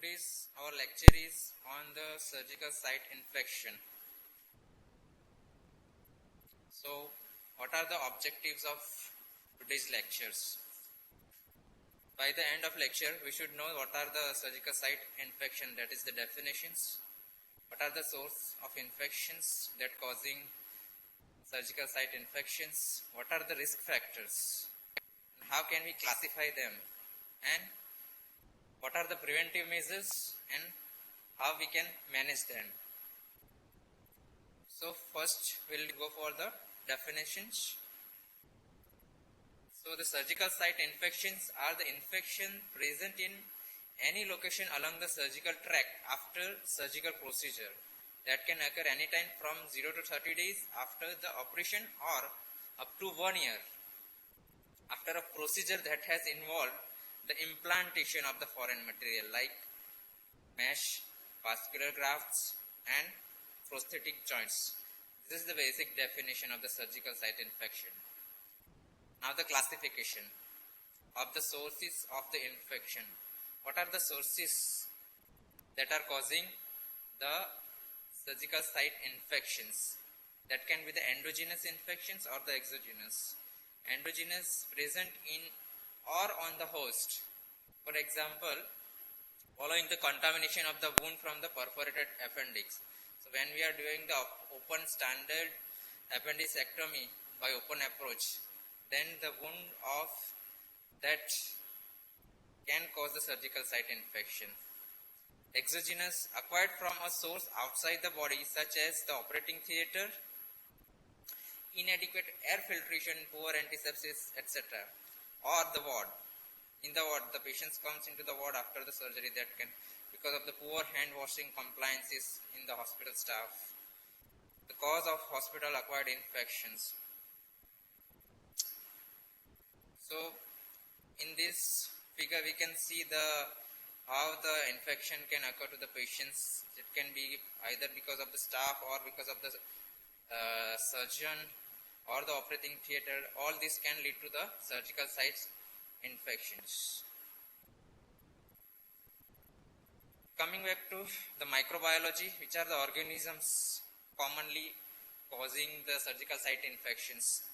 our lecture is on the surgical site infection. So, what are the objectives of today's lectures? By the end of lecture, we should know what are the surgical site infection, that is the definitions. What are the source of infections that causing surgical site infections? What are the risk factors? How can we classify them? And what are the preventive measures and how we can manage them? So first we'll go for the definitions. So the surgical site infections are the infection present in any location along the surgical tract after surgical procedure that can occur anytime from 0 to 30 days after the operation or up to 1 year after a procedure that has involved the implantation of the foreign material like mesh, vascular grafts and prosthetic joints. This is the basic definition of the surgical site infection. Now the classification of the sources of the infection. What are the sources that are causing the surgical site infections? That can be the endogenous infections or the exogenous. Endogenous present in or on the host. For example, following the contamination of the wound from the perforated appendix. So when we are doing the open standard appendicectomy by open approach, then the wound of that can cause the surgical site infection. Exogenous, acquired from a source outside the body such as the operating theatre, inadequate air filtration, poor antisepsis, etc. or the ward. In the ward, the patient comes into the ward after the surgery, that can, because of the poor hand washing compliances in the hospital staff. The cause of hospital acquired infections. So in this figure we can see how the infection can occur to the patients. It can be either because of the staff or because of the surgeon or the operating theatre. All this can lead to the surgical site infections. Coming back to the microbiology, which are the organisms commonly causing the surgical site infections.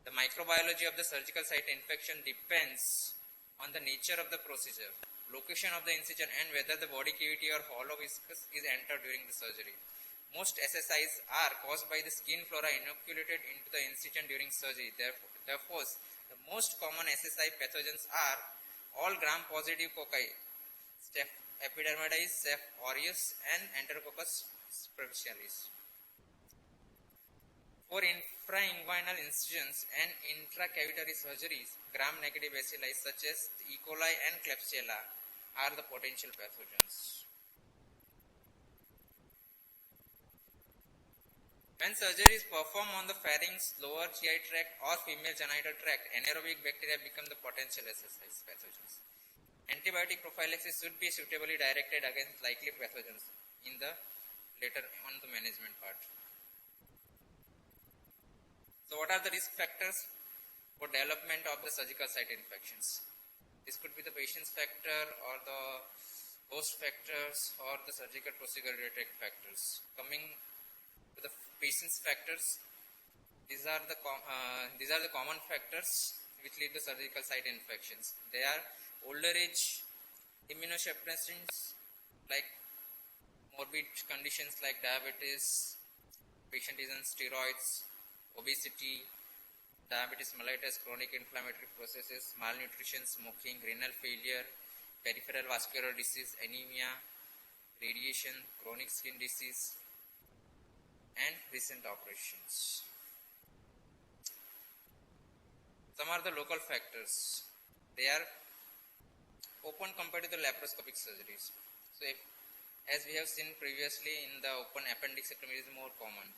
The microbiology of the surgical site infection depends on the nature of the procedure, location of the incision and whether the body cavity or hollow viscus is entered during the surgery. Most SSIs are caused by the skin flora inoculated into the incision during surgery. Therefore, the most common SSI pathogens are all gram-positive cocci, Staph epidermidis, Staph aureus, and Enterococcus superficialis. For infrainguinal incisions and intracavitary surgeries, gram-negative bacilli such as E. coli and Klebsiella are the potential pathogens. When surgery is performed on the pharynx, lower GI tract or female genital tract, anaerobic bacteria become the potential SSI pathogens. Antibiotic prophylaxis should be suitably directed against likely pathogens in the later on the management part. So what are the risk factors for development of the surgical site infections? This could be the patient's factor or the host factors or the surgical procedure related factors. Coming to the patient's factors, these are the common factors which lead to surgical site infections. They are older age, immunosuppressants like morbid conditions like diabetes, patient is on steroids, obesity, diabetes mellitus, chronic inflammatory processes, malnutrition, smoking, renal failure, peripheral vascular disease, anemia, radiation, chronic skin disease, and recent operations. Some are the local factors. They are open compared to the laparoscopic surgeries. So as we have seen previously, in the open appendicectomy is more common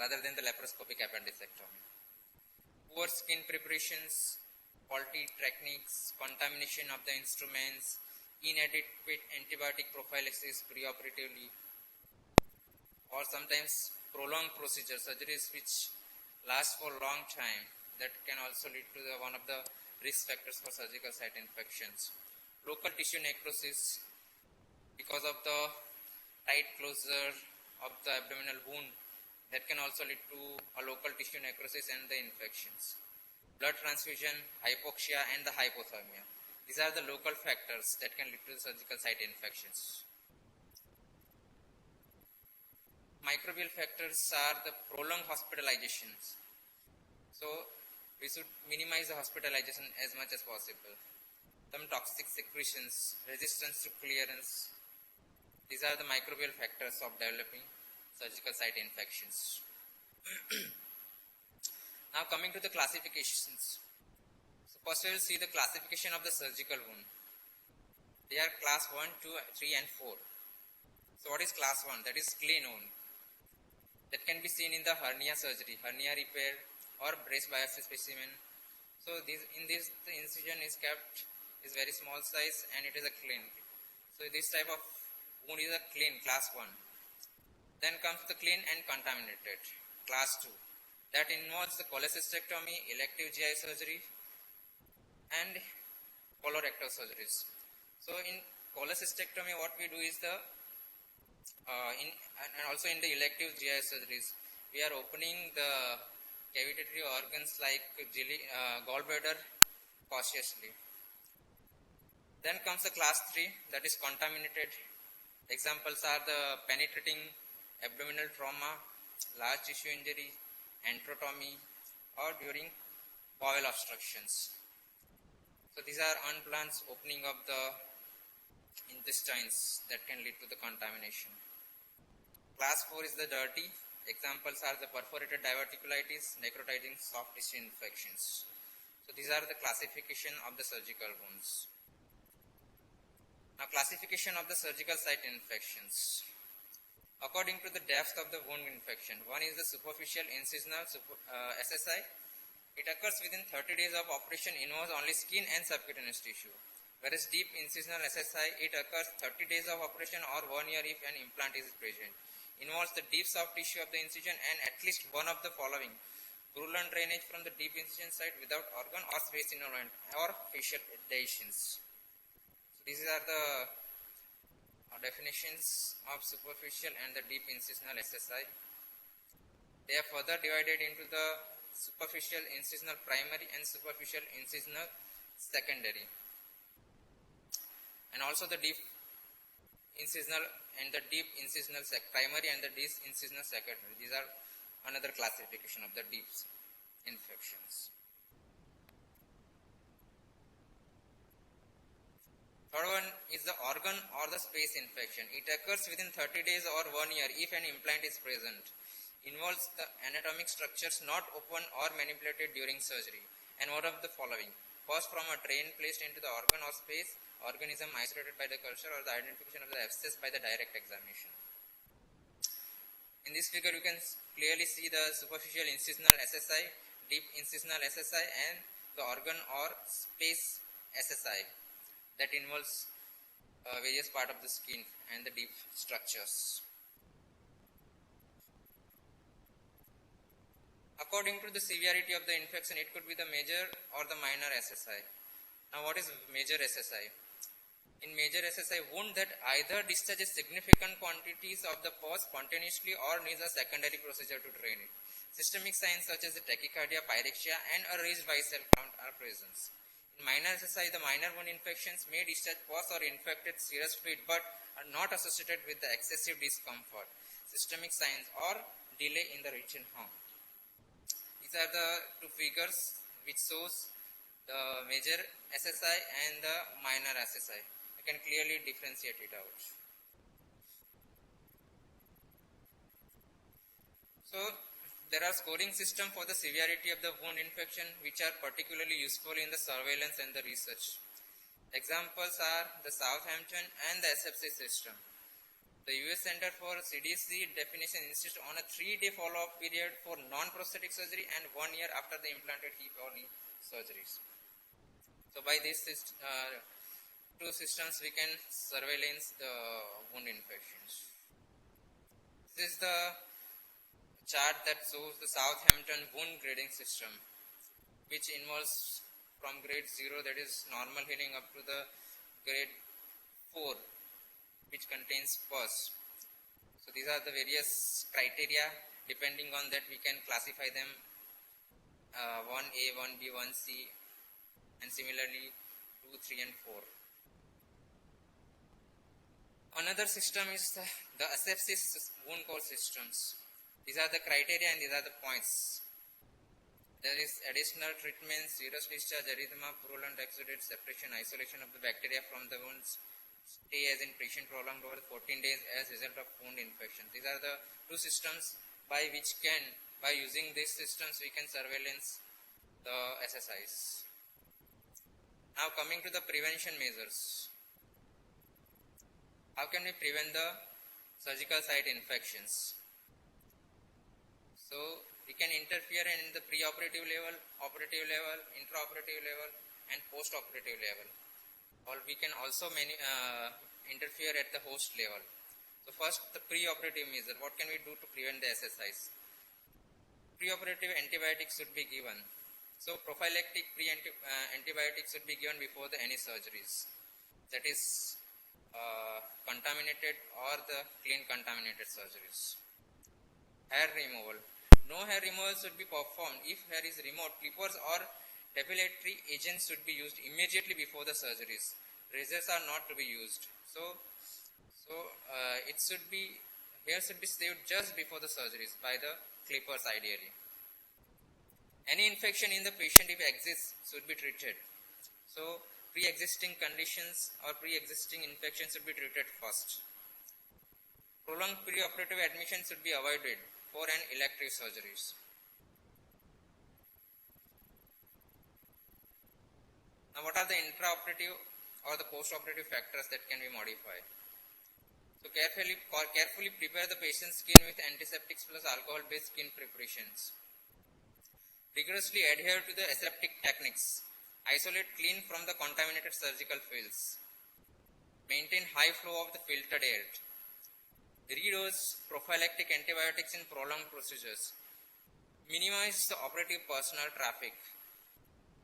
rather than the laparoscopic appendicectomy. Poor skin preparations, faulty techniques, contamination of the instruments, inadequate antibiotic prophylaxis preoperatively, or sometimes prolonged procedures, surgeries which last for a long time, that can also lead to one of the risk factors for surgical site infections. Local tissue necrosis, because of the tight closure of the abdominal wound that can also lead to a local tissue necrosis and the infections. Blood transfusion, hypoxia and the hypothermia. These are the local factors that can lead to the surgical site infections. Microbial factors are the prolonged hospitalizations. So we should minimize the hospitalization as much as possible. Some toxic secretions, resistance to clearance. These are the microbial factors of developing surgical site infections. Now coming to the classifications. So first we will see the classification of the surgical wound. They are class 1, 2, 3 and 4. So what is class 1? That is clean wound. That can be seen in the hernia surgery, hernia repair or breast biopsy specimen. So the incision is very small size and it is a clean. So this type of wound is a clean, class 1. Then comes the clean and contaminated, class 2. That involves the cholecystectomy, elective GI surgery and colorectal surgeries. So in cholecystectomy what we do is and also in the elective GI surgeries, we are opening the cavitary organs like gallbladder cautiously. Then comes the class 3, that is contaminated. Examples are the penetrating abdominal trauma, large tissue injury, enterotomy, or during bowel obstructions. So these are unplanned opening of the intestines that can lead to the contamination. Class 4 is the dirty. Examples are the perforated diverticulitis, necrotizing soft tissue infections. So these are the classification of the surgical wounds. Now classification of the surgical site infections. According to the depth of the wound infection, one is the superficial incisional SSI. It occurs within 30 days of operation, involves only skin and subcutaneous tissue. Whereas deep incisional SSI, it occurs 30 days of operation or 1 year if an implant is present. Involves the deep soft tissue of the incision and at least one of the following: purulent drainage from the deep incision site without organ or space involvement or facial adhesions. So these are the definitions of superficial and the deep incisional SSI. They are further divided into the superficial incisional primary and superficial incisional secondary, and also the deep incisional and the deep incisional primary and the deep incisional secondary. These are another classification of the deep infections. Third one is the organ or the space infection. It occurs within 30 days or 1 year if an implant is present. Involves the anatomic structures not open or manipulated during surgery. And one of the following: first, from a drain placed into the organ or space, organism isolated by the culture, or the identification of the abscess by the direct examination. In this figure you can clearly see the superficial incisional SSI, deep incisional SSI and the organ or space SSI. That involves various parts of the skin and the deep structures. According to the severity of the infection, it could be the major or the minor SSI. Now what is major SSI? In major SSI, wound that either discharges significant quantities of the pus spontaneously or needs a secondary procedure to drain it. Systemic signs such as the tachycardia, pyrexia and a raised white cell count are present. In minor SSI, the minor wound infections may discharge pus or infected serous fluid but are not associated with the excessive discomfort, systemic signs or delay in the reach and harm. These are the two figures which shows the major SSI and the minor SSI. You can clearly differentiate it out. So there are scoring systems for the severity of the wound infection which are particularly useful in the surveillance and the research. Examples are the Southampton and the SFC system. The US Center for CDC definition insists on a 3-day follow-up period for non-prosthetic surgery and 1 year after the implanted hip or knee surgeries. So by these two systems we can surveillance the wound infections. This is the chart that shows the Southampton wound grading system, which involves from grade 0, that is normal healing, up to the grade 4, which contains pus. So these are the various criteria. Depending on that, we can classify them 1A, 1B, 1C, and similarly 2, 3, and 4. Another system is the asepsis wound core systems. These are the criteria and these are the points. There is additional treatments, serous discharge, erythema, purulent exudate, separation, isolation of the bacteria from the wounds, stay as in patient prolonged over 14 days as result of wound infection. These are the two systems by using these systems we can surveillance the SSIs. Now coming to the prevention measures. How can we prevent the surgical site infections? So we can interfere in the pre-operative level, operative level, intraoperative level, and post-operative level. Or we can also interfere at the host level. So first, the pre-operative measure. What can we do to prevent the SSIs? Pre-operative antibiotics should be given. So prophylactic antibiotics should be given before any surgeries. That is contaminated or the clean contaminated surgeries. Hair removal. No hair removal should be performed. If hair is removed, clippers or depilatory agents should be used immediately before the surgeries. Razors are not to be used. Hair should be saved just before the surgeries by the clippers ideally. Any infection in the patient if exists should be treated. So pre-existing conditions or pre-existing infections should be treated first. Prolonged pre-operative admission should be avoided for an elective surgeries. Now what are the intraoperative or the post-operative factors that can be modified? So carefully prepare the patient's skin with antiseptics plus alcohol-based skin preparations. Rigorously adhere to the aseptic techniques. Isolate clean from the contaminated surgical fields. Maintain high flow of the filtered air. Redose prophylactic antibiotics in prolonged procedures. Minimize the operative personnel traffic.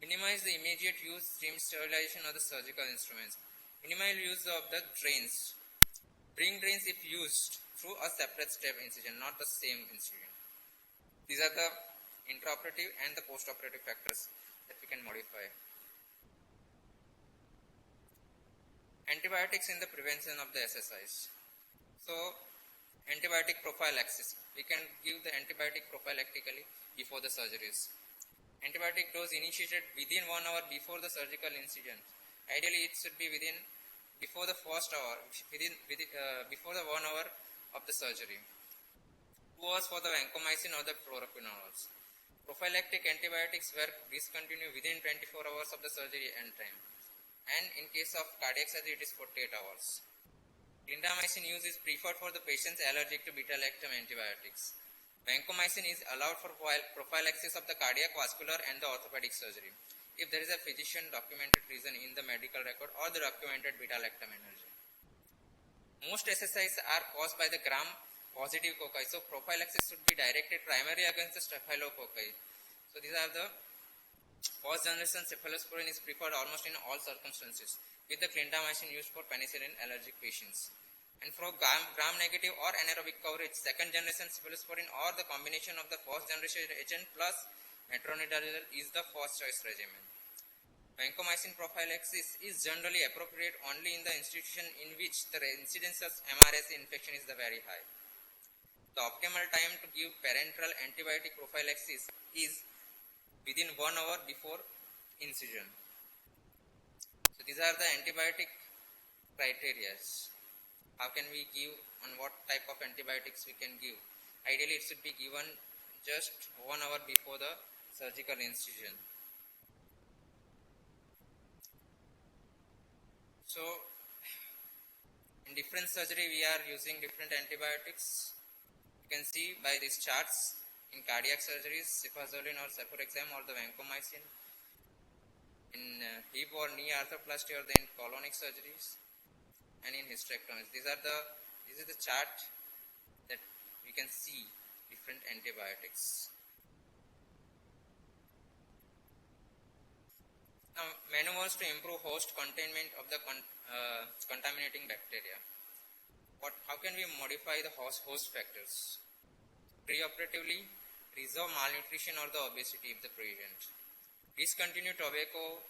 Minimize the immediate use, stream sterilization of the surgical instruments. Minimize use of the drains. Bring drains if used through a separate step incision, not the same incision. These are the intraoperative and the postoperative factors that we can modify. Antibiotics in the prevention of the SSIs. So, antibiotic prophylaxis. We can give the antibiotic prophylactically before the surgeries. Antibiotic dose initiated within 1 hour before the surgical incision. Ideally, it should be before the 1 hour of the surgery. 2 hours for the vancomycin or the fluoroquinolones. Prophylactic antibiotics were discontinued within 24 hours of the surgery end time. And in case of cardiac surgery, it is 48 hours. Clindamycin use is preferred for the patients allergic to beta-lactam antibiotics. Vancomycin is allowed for prophylaxis of the cardiac, vascular and the orthopedic surgery if there is a physician documented reason in the medical record or the documented beta-lactam allergy. Most SSIs are caused by the gram-positive cocci, so prophylaxis should be directed primarily against the staphylococci. So these are the first-generation cephalosporin is preferred almost in all circumstances, with the clindamycin used for penicillin allergic patients. And for gram-negative or anaerobic coverage, second-generation cephalosporin or the combination of the first-generation agent plus metronidazole is the first choice regimen. Vancomycin prophylaxis is generally appropriate only in the institution in which the incidence of MRSA infection is very high. The optimal time to give parenteral antibiotic prophylaxis is within 1 hour before incision. So these are the antibiotic criteria. How can we give and what type of antibiotics we can give? Ideally, it should be given just 1 hour before the surgical incision. So, in different surgery, we are using different antibiotics. You can see by these charts. In cardiac surgeries, cefazolin or ceforex or the vancomycin. In hip or knee arthroplasty or then colonic surgeries, and in hysterectomies. This is the chart that we can see different antibiotics. Now, maneuvers to improve host containment of the contaminating bacteria. How can we modify the host factors? Preoperatively, resolve malnutrition or the obesity if the present. Discontinue tobacco,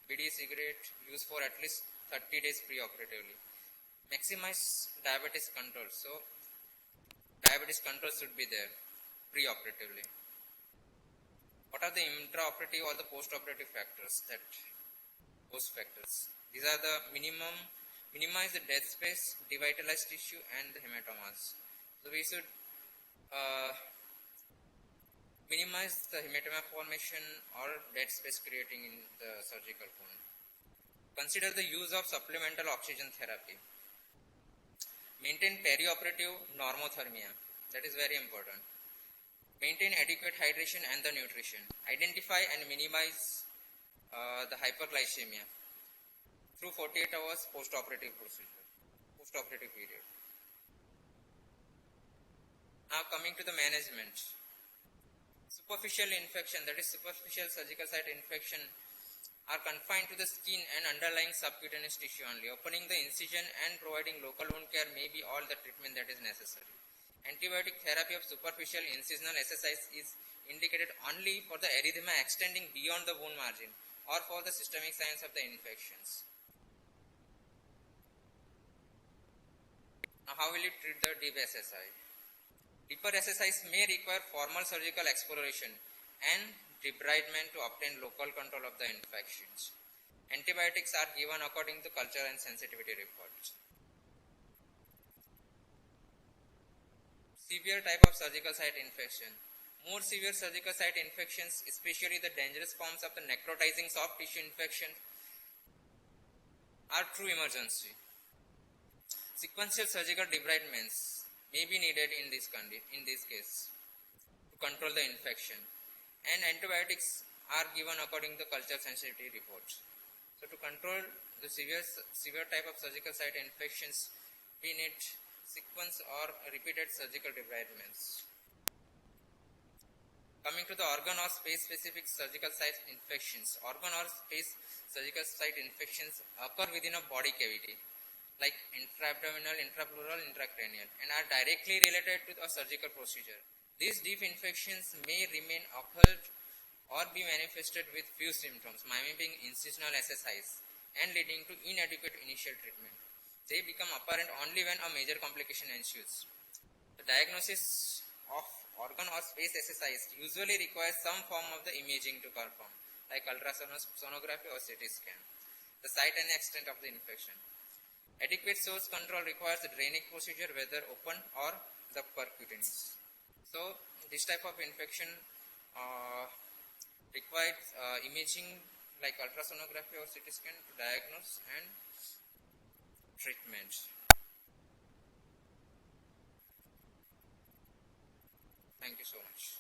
BD cigarette use for at least 30 days preoperatively. Maximize diabetes control. So, diabetes control should be there preoperatively. What are the intraoperative or the postoperative factors? Host factors. These are the minimize the dead space, devitalized tissue and the hematomas. So we should minimize the hematoma formation or dead space creating in the surgical wound. Consider the use of supplemental oxygen therapy. Maintain perioperative normothermia. That is very important. Maintain adequate hydration and the nutrition. Identify and minimize the hyperglycemia through 48 hours post-operative period. Now coming to the management. Superficial infection, that is superficial surgical site infection, are confined to the skin and underlying subcutaneous tissue only. Opening the incision and providing local wound care may be all the treatment that is necessary. Antibiotic therapy of superficial incisional SSIs is indicated only for the erythema extending beyond the wound margin or for the systemic signs of the infections. Now, how will you treat the deep SSI? Deeper SSIs may require formal surgical exploration and debridement to obtain local control of the infections. Antibiotics are given according to culture and sensitivity reports. Severe type of surgical site infection. More severe surgical site infections, especially the dangerous forms of the necrotizing soft tissue infection, are true emergency. Sequential surgical debridements may be needed in this case to control the infection, and antibiotics are given according to culture sensitivity reports. So to control the severe type of surgical site infections, we need sequence or repeated surgical debridements. Coming to the organ or space specific surgical site infections. Organ or space surgical site infections occur within a body cavity like intra-abdominal, intrapleural, intracranial, and are directly related to a surgical procedure. These deep infections may remain occult or be manifested with few symptoms, mimicking incisional SSIs and leading to inadequate initial treatment. They become apparent only when a major complication ensues. The diagnosis of organ or space SSIs usually requires some form of the imaging to perform, like ultrasonography or CT scan, the site and extent of the infection. Adequate source control requires a draining procedure, whether open or the percutaneous. So, this type of infection requires imaging like ultrasonography or CT scan to diagnose and treatment. Thank you so much.